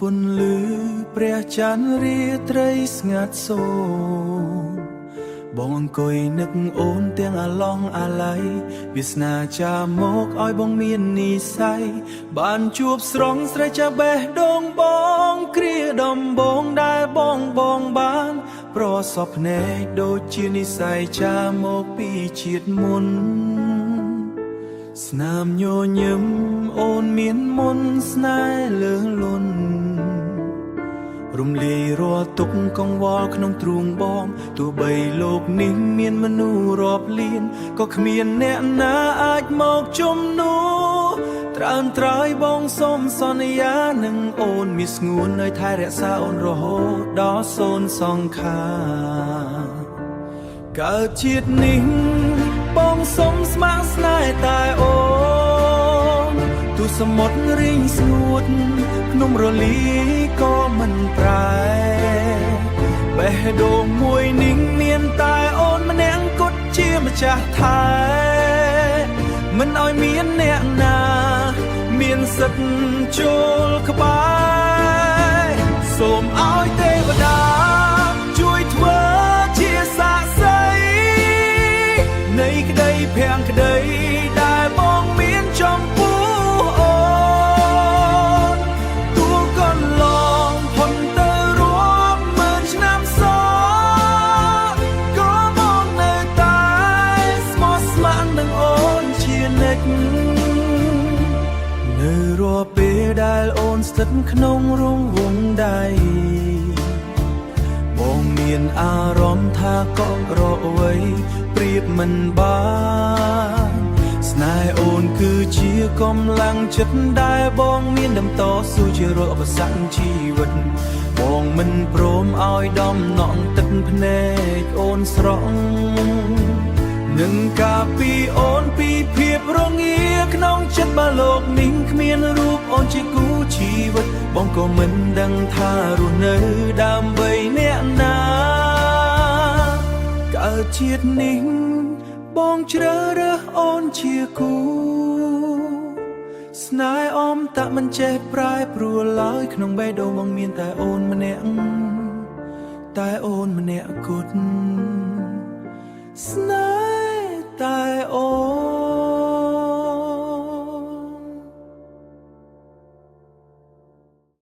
ពុនលឺព្រះច័ន្ទរាត្រីស្ងាត់សូមបងអង្គុយនឹកអូនទាំងអាឡងអាឡៃវាសនាចាមកឲ្យបងមាននិស័យបានជួបស្រងស្រីចាបេះដូងបងគ្រាដំបងដែលបងបានប្រសពភ្នែកដូចជានិស័យចាមកពីជាតិមុនស្នាមញញឹមអូនមានមុនស្នេហ៍លើលន់រំលាយរាល់ទុក្ខកង្វល់ក្នុងទ្រូងបងទោះបីលោកនេះមានមនុស្សរាប់លានក៏គ្មានអ្នកណាអាចមកជំនួសត្រើនត្រើយបងសូមសន្យានឹងអូនមានស្ងួននៅថែរក្សាអូនរហូតដល់សូន្យសង្ខារកើតជាតិនេះបងសូមស្ម័គ្រស្នេហ៍តែអូនទូសមុទ្ររីងស្ងួតភ្នំរលីក៏មិនប្រែបេះដូងមួយនេះមានតែអូនម្នាក់គត់ជាម្ចាស់ថែមិនឲ្យមានអ្នកណាមានសិទ្ធចូលក្បែរសូមឲ្យទេវតាជួយធ្វើជាសាក្សីនៃក្តីភាំងក្តីដែលបងមានចំពោះអូនទួកន្លងផុនទៅរួម10000ឆ្នាំសក៏បងនៅតែស្មោះស្ម័គ្រនឹងអូនជានិច្ចនៅរាល់ពេលដែលអូនស្ថិតក្នុងរង្វង់ដៃបងមានអារម្មណ៍ថាកក់ក្រវ័យប្រៀបមិនបានស្នេហ៍អូនគឺជាកម្លាំងចិត្តដែលបងមានដំតស៊ូជារាល់ឧបសគ្គជីវិតបងមិនព្រមឲ្យដំណក់ទឹកភ្នែកអូនស្រង់នឹងការពីអូនពីភាពរងាក្នុងចិត្តបើលោកនេះគ្មានរូបអូនជាគូជីវិតបងក៏មិនដឹងថារស់នៅដើម្បីអ្នកណាកើតជាតិនេះបងជ្រើសរើសអូនជាគូស្នេហ៍អមតមិនចេះប្រែប្រួលឡើយក្នុងបេះដូងបងមានតែអូនម្នាក់តែអូនម្នាក់គត់ស្នេហ៍តែអូន